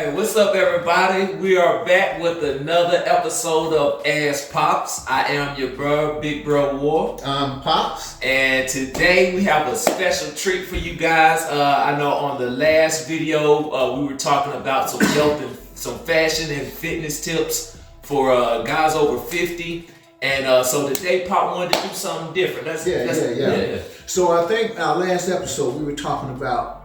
Hey, what's up, everybody? We are back with another episode of Ask Pops. I am your bro, Big Bro War. I'm Pops. And today we have a special treat for you guys. I know on the last video we were talking about some health and some fashion and fitness tips for guys over 50. And so today Pop wanted to do something different. Yeah. So I think our last episode we were talking about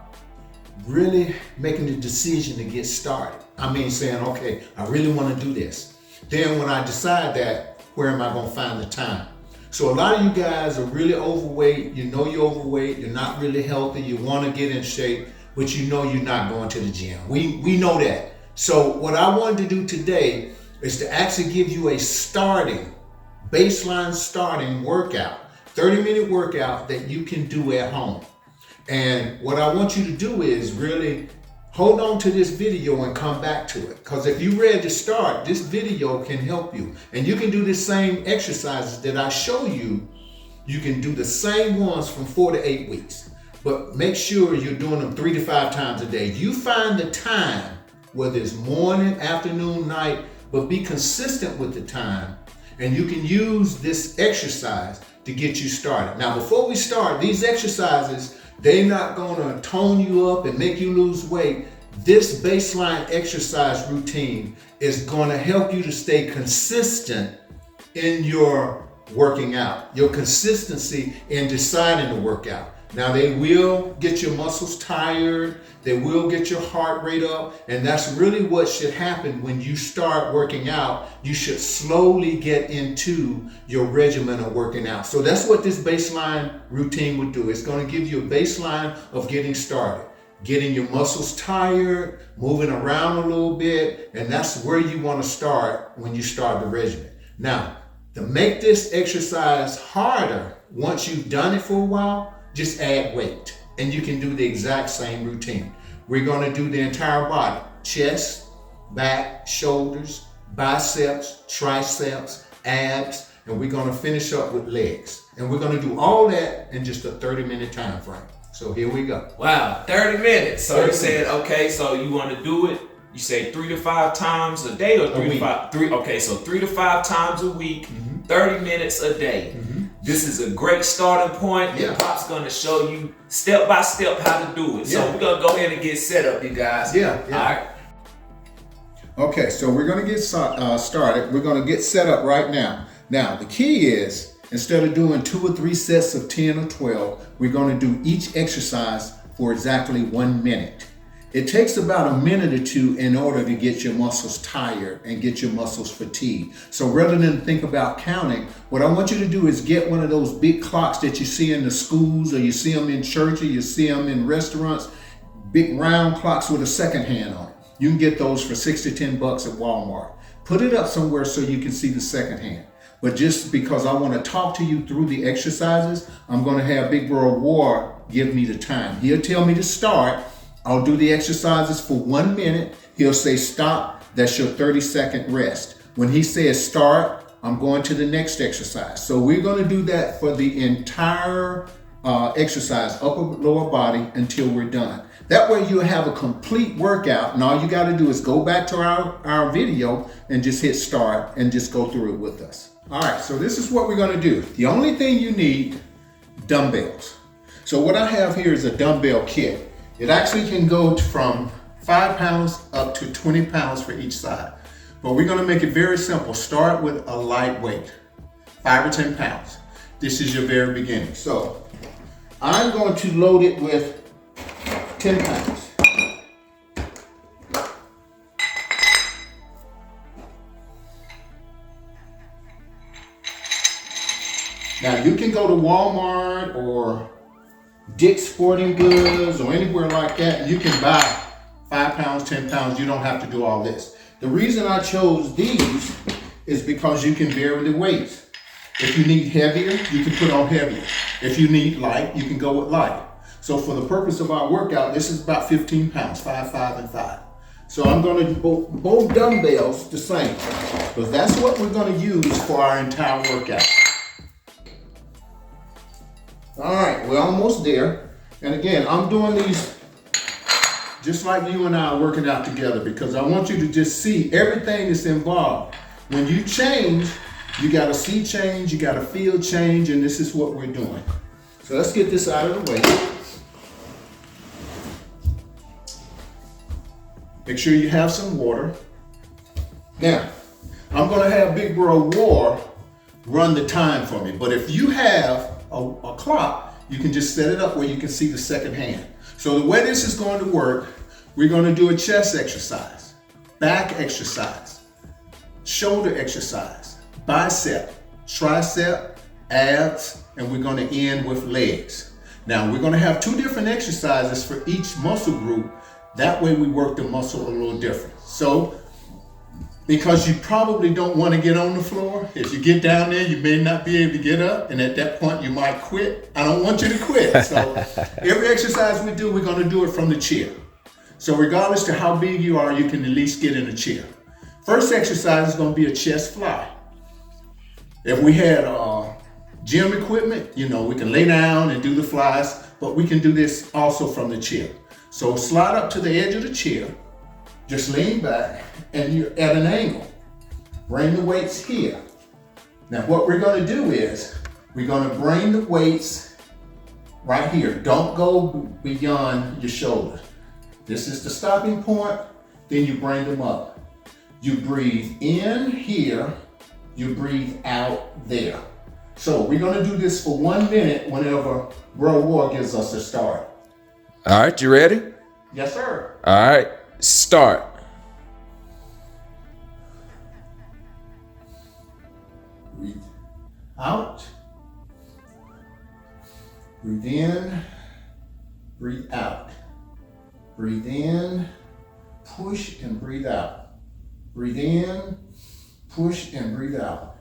really making the decision to get started. I mean, saying, okay, I really want to do this. Then when I decide that, where am I going to find the time? So a lot of you guys are really overweight. You know you're overweight. You're not really healthy. You want to get in shape, but you know you're not going to the gym. We know that. So what I wanted to do today is to actually give you a baseline starting workout, 30-minute workout that you can do at home. And what I want you to do is really hold on to this video and come back to it. Because if you're ready to start, this video can help you. And you can do the same exercises that I show you. You can do the same ones from 4 to 8 weeks. But make sure you're doing them 3 to 5 times a day. You find the time, whether it's morning, afternoon, night, but be consistent with the time. And you can use this exercise to get you started. Now, before we start, these exercises, they're not gonna tone you up and make you lose weight. This baseline exercise routine is gonna help you to stay consistent in your working out, your consistency in deciding to work out. Now, they will get your muscles tired, they will get your heart rate up, and that's really what should happen when you start working out. You should slowly get into your regimen of working out. So that's what this baseline routine would do. It's going to give you a baseline of getting started, getting your muscles tired, moving around a little bit, and that's where you want to start when you start the regimen. Now, to make this exercise harder, once you've done it for a while, just add weight, and you can do the exact same routine. We're going to do the entire body: chest, back, shoulders, biceps, triceps, abs, and we're going to finish up with legs. And we're going to do all that in just a 30-minute time frame. So here we go. Wow, 30 minutes. So you said, okay, so you want to do it, you say 3 to 5 times a day or 3 to 5? Okay, so 3 to 5 times a week, 30 minutes a day. This is a great starting point. Yeah. Pop's going to show you step by step how to do it. So we're going to go ahead and get set up, you guys. Yeah. All right. Okay, so we're going to get started. We're going to get set up right now. Now, the key is, instead of doing 2 or 3 sets of 10 or 12, we're going to do each exercise for exactly 1 minute. It takes about a minute or 2 in order to get your muscles tired and get your muscles fatigued. So rather than think about counting, what I want you to do is get one of those big clocks that you see in the schools, or you see them in church, or you see them in restaurants, big round clocks with a second hand on it. You can get those for $6 to $10 at Walmart. Put it up somewhere so you can see the second hand. But just because I want to talk to you through the exercises, I'm going to have Big Bro War give me the time. He'll tell me to start. I'll do the exercises for 1 minute. He'll say stop. That's your 30-second rest. When he says start, I'm going to the next exercise. So we're going to do that for the entire exercise, upper lower body, until we're done. That way you'll have a complete workout, and all you got to do is go back to our video and just hit start and just go through it with us. All right, so this is what we're going to do. The only thing you need, dumbbells. So what I have here is a dumbbell kit. It actually can go from 5 pounds up to 20 pounds for each side. But we're going to make it very simple. Start with a light weight, 5 or 10 pounds. This is your very beginning. So I'm going to load it with 10 pounds. Now you can go to Walmart or Dick's Sporting Goods or anywhere like that, and you can buy 5 pounds, 10 pounds. You don't have to do all this. The reason I chose these is because you can vary the weights. If you need heavier, you can put on heavier. If you need light, you can go with light. So for the purpose of our workout, this is about 15 pounds, 5, 5, and 5. So I'm going to do both dumbbells the same, because that's what we're going to use for our entire workout. All right, we're almost there. And again, I'm doing these just like you and I are working out together, because I want you to just see everything that's involved. When you change, you gotta see change, you gotta feel change, and this is what we're doing. So let's get this out of the way. Make sure you have some water. Now, I'm gonna have Big Bro War run the time for me, but if you have a clock, you can just set it up where you can see the second hand. So the way this is going to work, we're going to do a chest exercise, back exercise, shoulder exercise, bicep, tricep, abs, and we're going to end with legs. Now we're going to have 2 different exercises for each muscle group. That way we work the muscle a little different. So, because you probably don't want to get on the floor. If you get down there, you may not be able to get up, and at that point you might quit. I don't want you to quit. So every exercise we do, we're going to do it from the chair. So regardless to how big you are, you can at least get in a chair. First exercise is going to be a chest fly. If we had gym equipment, we can lay down and do the flies, but we can do this also from the chair. So slide up to the edge of the chair, just lean back, and you're at an angle. Bring the weights here. Now what we're going to do is, we're going to bring the weights right here. Don't go beyond your shoulder. This is the stopping point, then you bring them up. You breathe in here, you breathe out there. So we're going to do this for 1 minute whenever Bro War gives us a start. All right, you ready? Yes, sir. All right, start. Breathe out. Breathe in. Breathe out. Breathe in. Push and breathe out. Breathe in. Push and breathe out.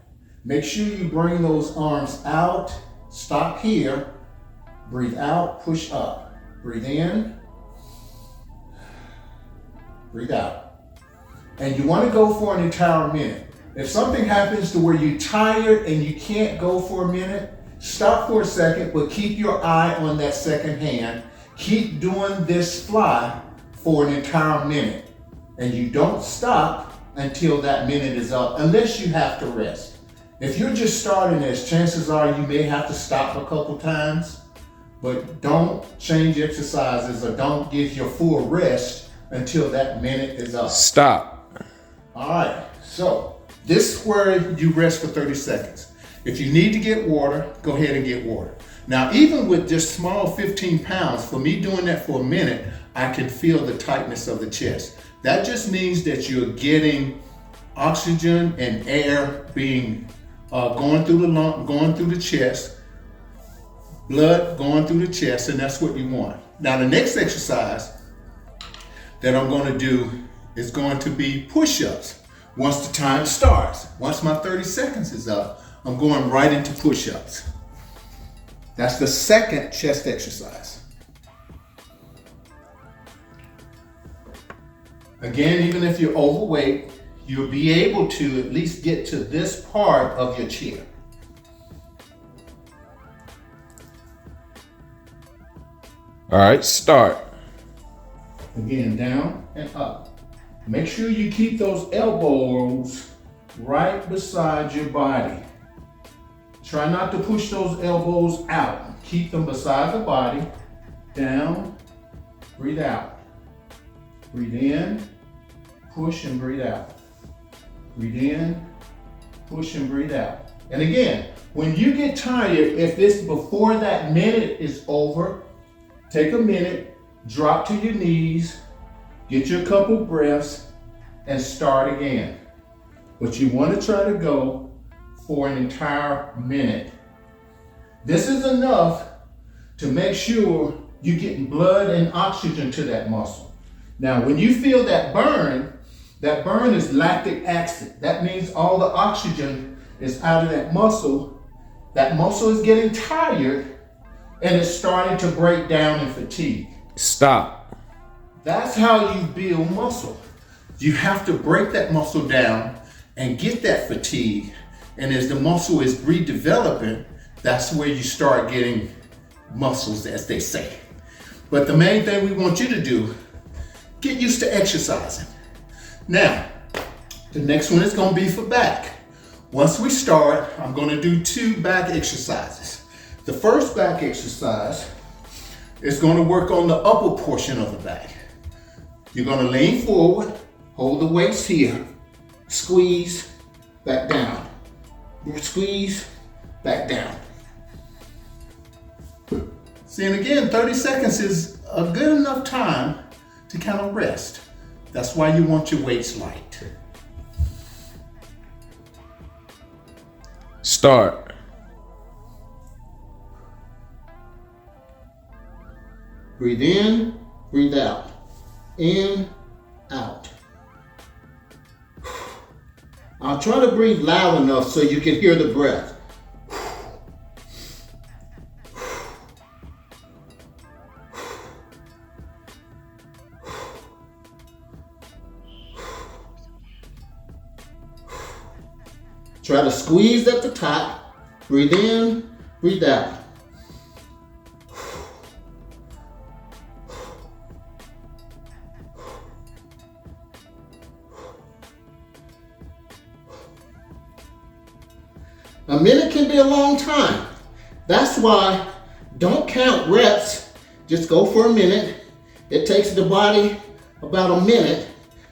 Make sure you bring those arms out. Stop here. Breathe out. Push up. Breathe in. Breathe out. And you want to go for an entire minute. If something happens to where you're tired and you can't go for a minute, stop for a second, but keep your eye on that second hand. Keep doing this fly for an entire minute. And you don't stop until that minute is up, unless you have to rest. If you're just starting this, chances are you may have to stop a couple times, but don't change exercises or don't give your full rest until that minute is up. Stop. All right, so this is where you rest for 30 seconds. If you need to get water, go ahead and get water. Now, even with just small 15 pounds, for me doing that for a minute, I can feel the tightness of the chest. That just means that you're getting oxygen and air being going through the lung, going through the chest, blood going through the chest, and that's what you want. Now, the next exercise that I'm going to do is going to be push-ups. Once the time starts, once my 30 seconds is up, I'm going right into push-ups. That's the second chest exercise. Again, even if you're overweight, you'll be able to at least get to this part of your chair. All right, start. Again, down and up. Make sure you keep those elbows right beside your body. Try not to push those elbows out. Keep them beside the body. Down, breathe out. Breathe in, push and breathe out. Breathe in, push and breathe out. And again, when you get tired, if it's before that minute is over, take a minute, drop to your knees, get your couple breaths, and start again. But you want to try to go for an entire minute. This is enough to make sure you're getting blood and oxygen to that muscle. Now, when you feel that burn is lactic acid. That means all the oxygen is out of that muscle. That muscle is getting tired and it's starting to break down in fatigue. Stop. That's how you build muscle. You have to break that muscle down and get that fatigue. And as the muscle is redeveloping, that's where you start getting muscles, as they say. But the main thing we want you to do get used to exercising. Now, the next one is gonna be for back. Once we start, I'm gonna do 2 back exercises. The first back exercise is gonna work on the upper portion of the back. You're gonna lean forward, hold the weights here, squeeze, back down. Squeeze, back down. See, and again, 30 seconds is a good enough time to kind of rest. That's why you want your weights light. Start. Breathe in, breathe out. In, out. I'll try to breathe loud enough so you can hear the breath. Try to squeeze at the top. Breathe in, breathe out. A minute can be a long time. That's why don't count reps. Just go for a minute. It takes the body about a minute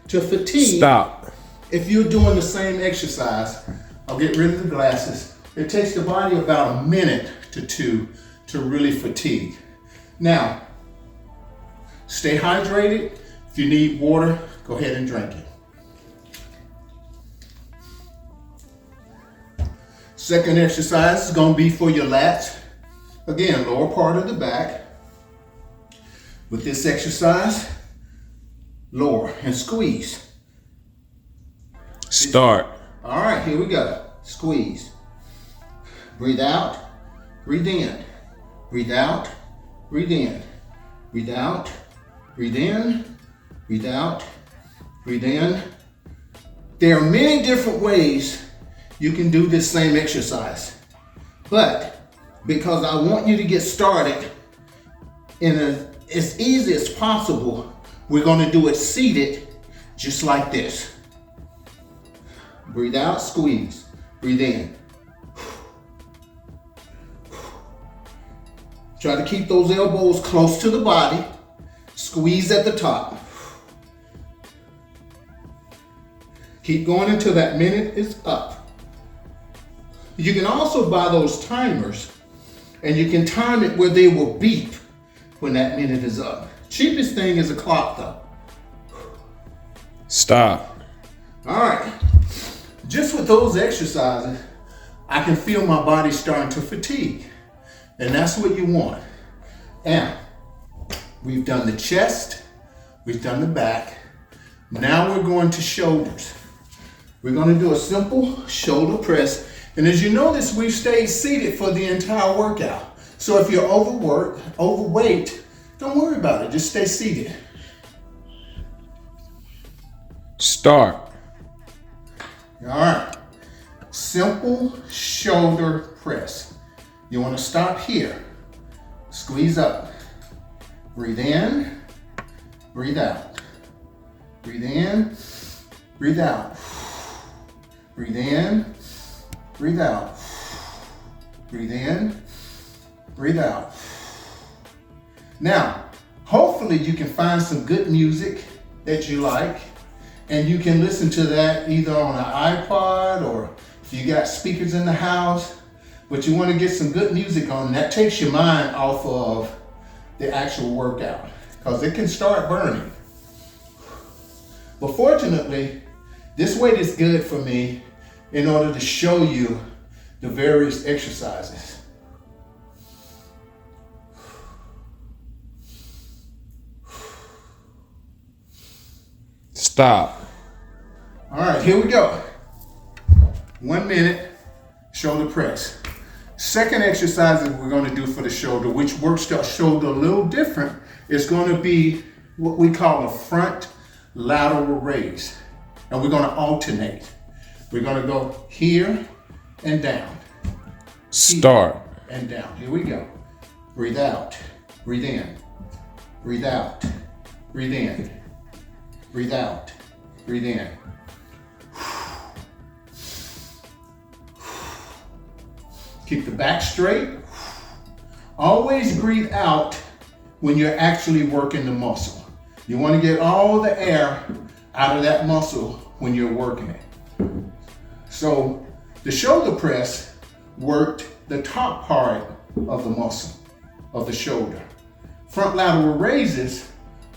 to fatigue. Stop. If you're doing the same exercise, I'll get rid of the glasses. It takes the body about a minute to 2 to really fatigue. Now, stay hydrated. If you need water, go ahead and drink it. Second exercise is gonna be for your lats. Again, lower part of the back. With this exercise, lower and squeeze. Start. All right, here we go. Squeeze. Breathe out, breathe in. Breathe out, breathe in. Breathe out, breathe in. Breathe out, breathe in. There are many different ways you can do this same exercise. But because I want you to get started as easy as possible, we're gonna do it seated, just like this. Breathe out, squeeze. Breathe in. Try to keep those elbows close to the body. Squeeze at the top. Keep going until that minute is up. You can also buy those timers, and you can time it where they will beep when that minute is up. Cheapest thing is a clock though. Stop. All right. Just with those exercises, I can feel my body starting to fatigue. And that's what you want. Now, we've done the chest, we've done the back. Now we're going to shoulders. We're going to do a simple shoulder press. And as you notice, we've stayed seated for the entire workout. So if you're overweight, don't worry about it. Just stay seated. Start. All right. Simple shoulder press. You want to stop here. Squeeze up. Breathe in. Breathe out. Breathe in. Breathe out. Breathe in. Breathe out. Breathe in. Breathe out. Now, hopefully you can find some good music that you like, and you can listen to that either on an iPod or if you got speakers in the house, but you want to get some good music on. That takes your mind off of the actual workout because it can start burning. But fortunately, this weight is good for me in order to show you the various exercises. Stop. All right, here we go. 1 minute shoulder press. Second exercise that we're going to do for the shoulder, which works the shoulder a little different, is going to be what we call a front lateral raise. And we're going to alternate. We're going to go here and down. Start. Here and down. Here we go. Breathe out. Breathe in. Breathe out. Breathe in. Breathe out. Breathe in. Keep the back straight. Always breathe out when you're actually working the muscle. You want to get all the air out of that muscle when you're working it. So the shoulder press worked the top part of the muscle of the shoulder. Front lateral raises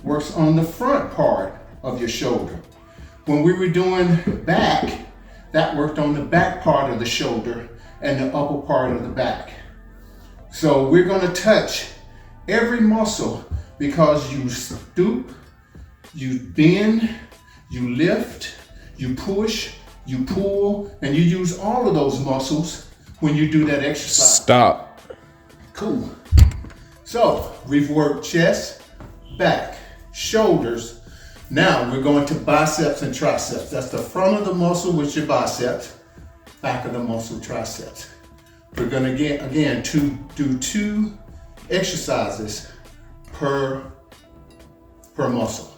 works on the front part of your shoulder. When we were doing back, that worked on the back part of the shoulder and the upper part of the back. So we're going to touch every muscle because you stoop, you bend, you lift, you push, you pull, and you use all of those muscles when you do that exercise. Stop. Cool. So we've worked chest, back, shoulders. Now we're going to biceps and triceps. That's the front of the muscle with your biceps, back of the muscle, triceps. We're going to do 2 exercises per muscle.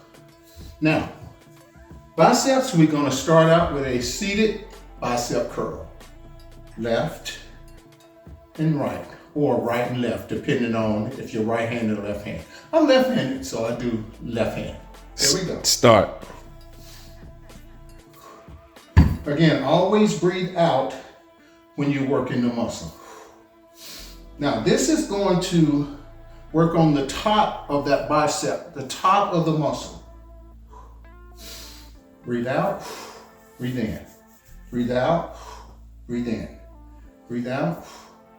Now, biceps, we're going to start out with a seated bicep curl. Left and right, or right and left, depending on if you're right-handed or left-handed. I'm left-handed, so I do left hand. There we go. Start. Again, always breathe out when you're working the muscle. Now, this is going to work on the top of that bicep, the top of the muscle. Breathe out, breathe in. Breathe out, breathe in. Breathe out,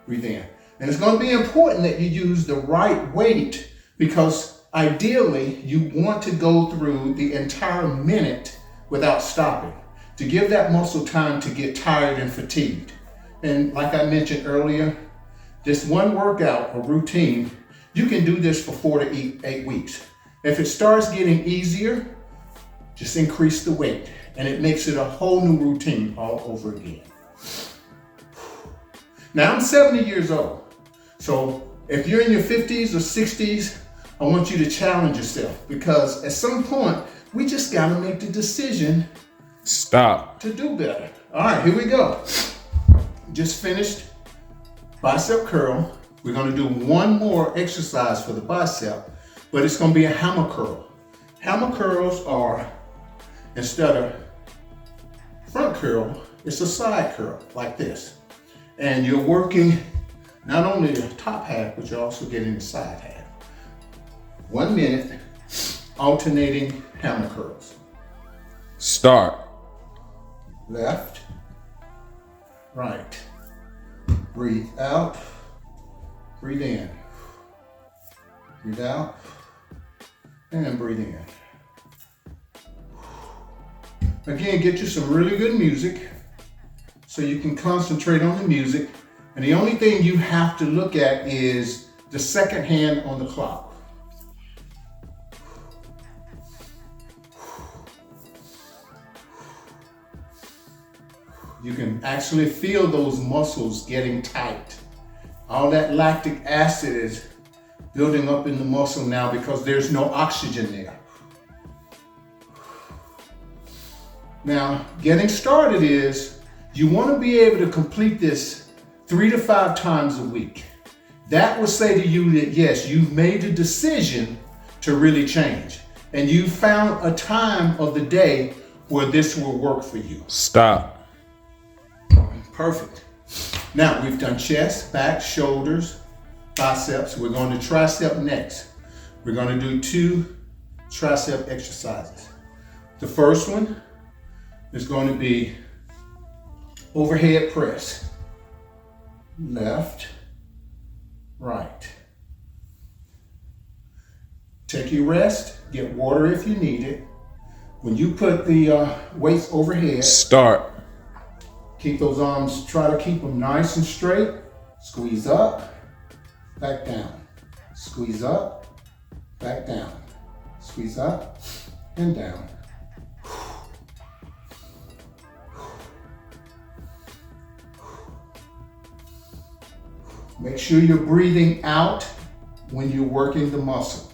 breathe in. And it's going to be important that you use the right weight because ideally you want to go through the entire minute without stopping to give that muscle time to get tired and fatigued. And like I mentioned earlier, this one workout or routine, you can do this for 4 to 8 weeks. If it starts getting easier, just increase the weight and it makes it a whole new routine all over again. Now I'm 70 years old. So if you're in your 50s or 60s, I want you to challenge yourself because at some point we just gotta make the decision Stop. to do better. All right, here we go. Just finished bicep curl. We're gonna do one more exercise for the bicep, but it's gonna be a hammer curl. Hammer curls are, instead of front curl, it's a side curl like this. And you're working not only the top half, but you're also getting the side half. 1 minute, alternating hammer curls. Start. Left, right. Breathe out, breathe in. Breathe out, and breathe in. Again, get you some really good music so you can concentrate on the music. And the only thing you have to look at is the second hand on the clock. You can actually feel those muscles getting tight. All that lactic acid is building up in the muscle now because there's no oxygen there. Now, getting started is you want to be able to complete this 3 to 5 times a week. That will say to you that yes, you've made the decision to really change and you found a time of the day where this will work for you. Stop. Perfect. Now we've done chest, back, shoulders, biceps. We're going to tricep next. We're going to do 2 tricep exercises. The first one is going to be overhead press. Left, right. Take your rest, get water if you need it. When you put the weights overhead, Start. keep those arms, try to keep them nice and straight. Squeeze up, back down. Squeeze up, back down. Squeeze up and down. Make sure you're breathing out when you're working the muscle.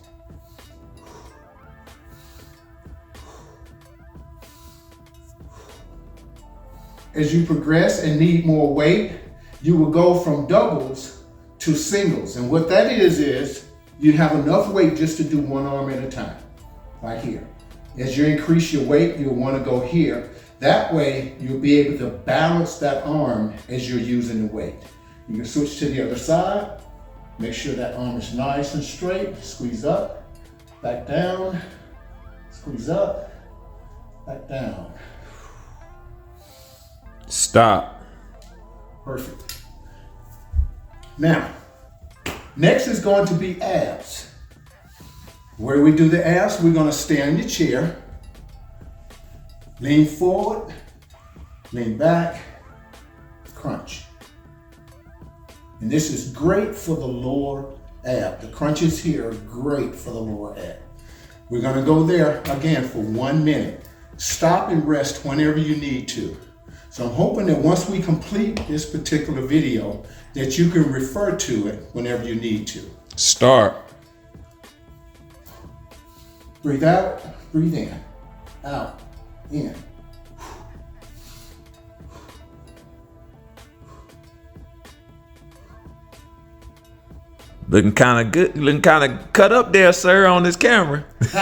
as you progress and need more weight, you will go from doubles to singles. And what that is you have enough weight just to do one arm at a time, right here. As you increase your weight, you'll want to go here. That way, you'll be able to balance that arm as you're using the weight. You can switch to the other side. Make sure that arm is nice and straight. Squeeze up, back down, squeeze up, back down. Stop. Perfect. Now, next is going to be abs. Where we do the abs, we're going to stay in your chair. Lean forward, lean back, crunch. And this is great for the lower ab. The crunches here are great for the lower ab. We're going to go there again for 1 minute. Stop and rest whenever you need to. So I'm hoping that once we complete this particular video, that you can refer to it whenever you need to. Start. Breathe out, breathe in, out, in. Looking kind of good, looking kind of cut up there, sir, on this camera. Not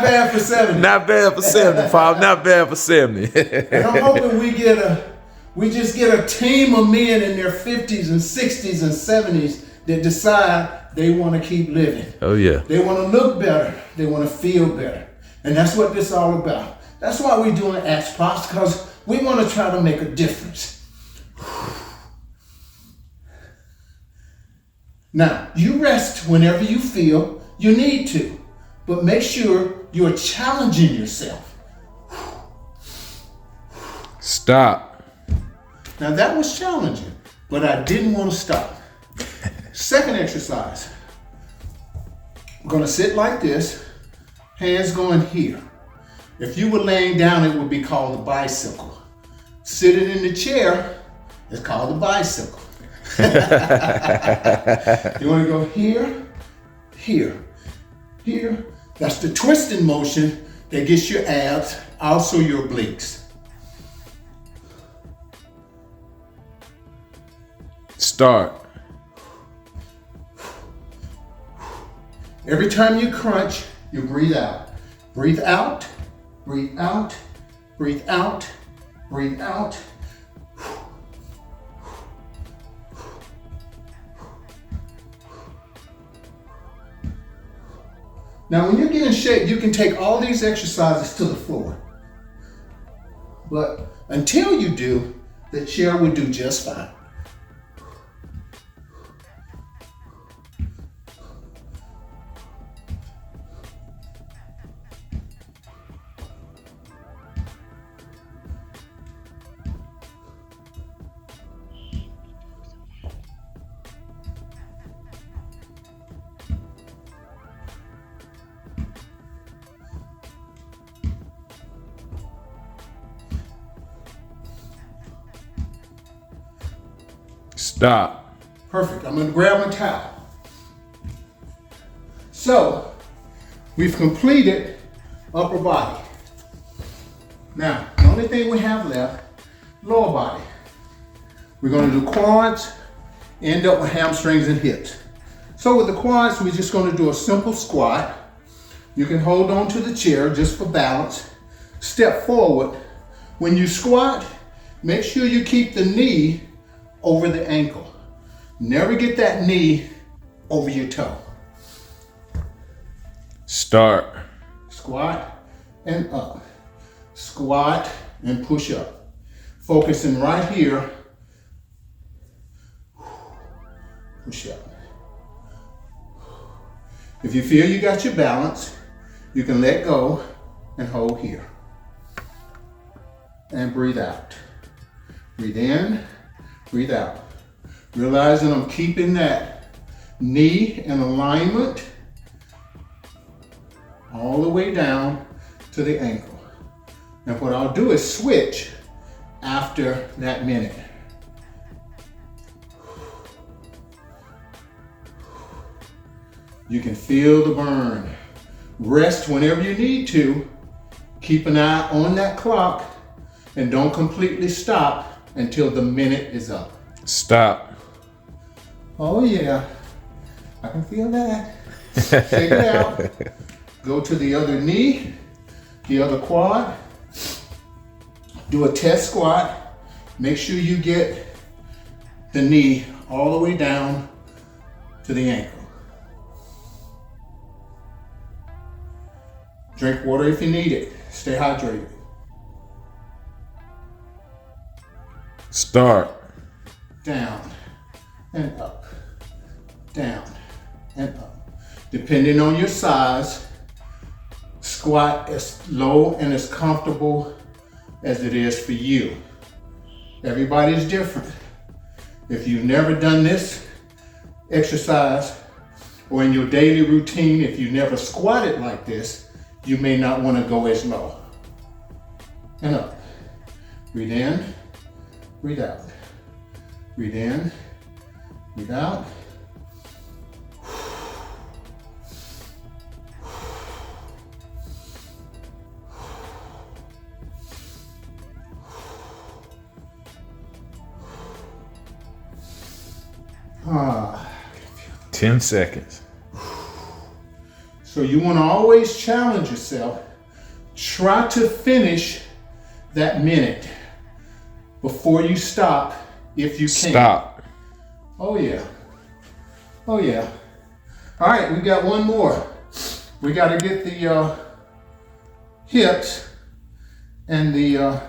bad for 70. Not bad for 70, Pop. Not bad for 70. And I'm hoping we just get a team of men in their 50s and 60s and 70s that decide they want to keep living. Oh, yeah. They want to look better. They want to feel better. And that's what this is all about. That's why we're doing X-Pops, because we want to try to make a difference. Now, you rest whenever you feel you need to, but make sure you're challenging yourself. Stop. Now that was challenging, but I didn't want to stop. Second exercise. We're gonna sit like this, hands going here. If you were laying down, it would be called a bicycle. Sitting in the chair, it's called a bicycle. You wanna go here, here, here. That's the twisting motion that gets your abs, also your obliques. Start. Every time you crunch, you breathe out. Breathe out, breathe out, breathe out, breathe out. Now, when you get in shape, you can take all these exercises to the floor. But until you do, the chair will do just fine. Stop. Perfect. I'm going to grab my towel. So, we've completed upper body. Now, the only thing we have left, lower body. We're going to do quads, end up with hamstrings and hips. So with the quads, we're just going to do a simple squat. You can hold on to the chair just for balance. Step forward. When you squat, make sure you keep the knee over the ankle. Never get that knee over your toe. Start. Squat and up. Squat and push up. Focusing right here. Push up. If you feel you got your balance, you can let go and hold here. And breathe out. Breathe in, breathe out. Realizing I'm keeping that knee in alignment all the way down to the ankle. Now what I'll do is switch after that minute. You can feel the burn. Rest whenever you need to. Keep an eye on that clock. And don't completely stop until the minute is up. Stop. Oh yeah, I can feel that. Shake it out. Go to the other knee, the other quad. Do a test squat. Make sure you get the knee all the way down to the ankle. Drink water if you need it. Stay hydrated. Start. Down and up. Down and up. Depending on your size, squat as low and as comfortable as it is for you. Everybody's different. If you've never done this exercise or in your daily routine, if you never squatted like this, you may not want to go as low. And up. Breathe in, breathe out. Breathe in, breathe out. Ah. 10 seconds. So you want to always challenge yourself. Try to finish that minute before you stop if you can. Stop. Oh yeah. Oh yeah. All right, we got one more. We got to get the hips and the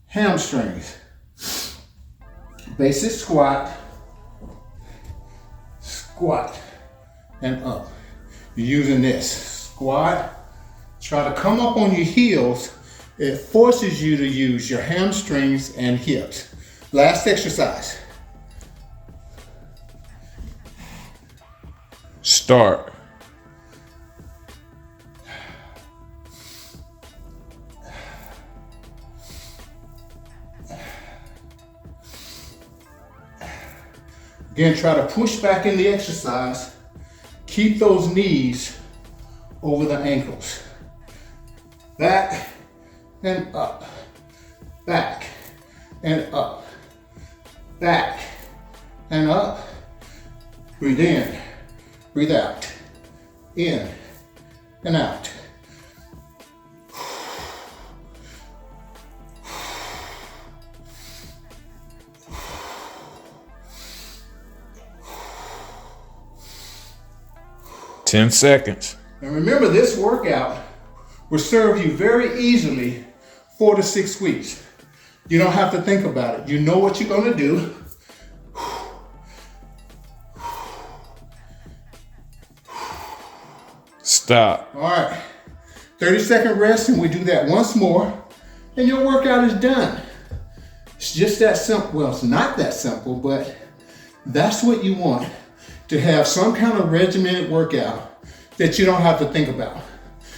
hamstrings. Basic squat. Squat and up. You're using this. Squat. Try to come up on your heels. It forces you to use your hamstrings and hips. Last exercise. Start. Again, try to push back in the exercise. Keep those knees over the ankles. Back and up. Back and up. Back and up. Breathe in. Breathe out. In and out. Ten seconds. And remember, this workout will serve you very easily 4 to 6 weeks. You don't have to think about it. You know what you're going to do. Stop. All right, 30-second rest, and we do that once more, and your workout is done. It's just that simple. Well, it's not that simple, but that's what you want, to have some kind of regimented workout that you don't have to think about.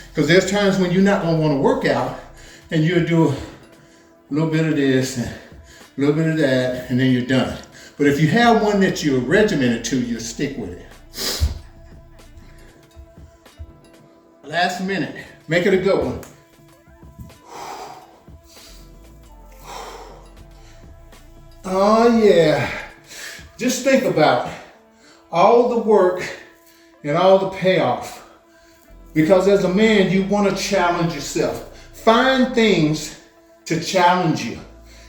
Because there's times when you're not going to want to work out, and you'll do a little bit of this, and a little bit of that, and then you're done. But if you have one that you're regimented to, you'll stick with it. Last minute, make it a good one. Oh yeah, just think about all the work and all the payoff. Because as a man, you want to challenge yourself. Find things to challenge you.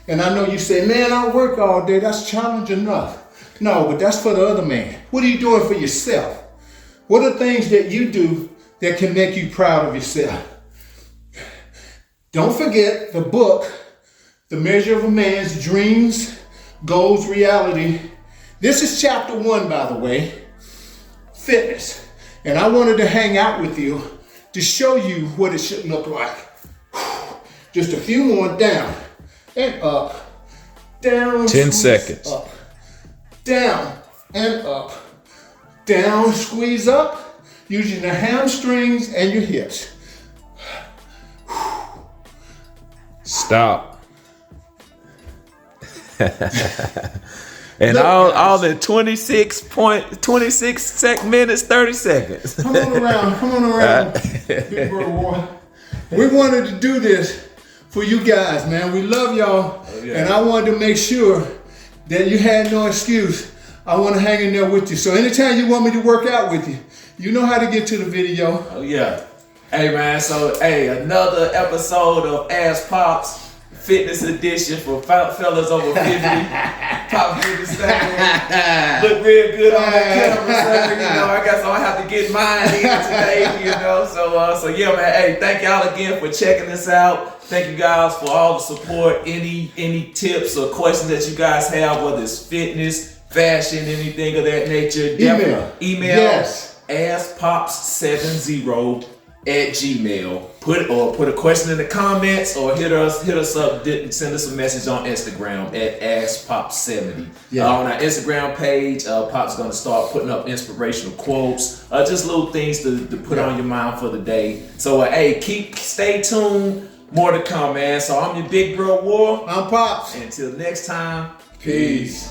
And I know you say, man, I work all day, that's challenge enough. No, but that's for the other man. What are you doing for yourself? What are things that you do that can make you proud of yourself? Don't forget the book, The Measure of a Man's Dreams, Goals, Reality. This is chapter 1, by the way, fitness. And I wanted to hang out with you to show you what it should look like. Just a few more, down and up, down, 10 seconds. Up, down and up, down, squeeze up, using the hamstrings and your hips. Stop. And look, all the 26 minutes, 30 seconds. Come on around, big brother boy. We wanted to do this for you guys, man. We love y'all. Oh, yeah. And I wanted to make sure that you had no excuse. I want to hang in there with you. So anytime you want me to work out with you, you know how to get to the video. Oh yeah. Hey man, so hey, another episode of Ask Pops Fitness Edition for fellas over 50. Pop Fitness thing. Look real good on that camera, sir. You know, I have to get mine in today, you know. So yeah, man. Hey, thank y'all again for checking this out. Thank you guys for all the support. Any tips or questions that you guys have, whether it's fitness, fashion, anything of that nature, email Yes. askpops70@gmail. Put a question in the comments or hit us up, send us a message on Instagram at askpops70. Yeah. On our Instagram page, Pop's gonna start putting up inspirational quotes, just little things to put on your mind for the day. So hey, stay tuned. More to come, man. So I'm your big bro War. I'm Pops. Until next time, Peace.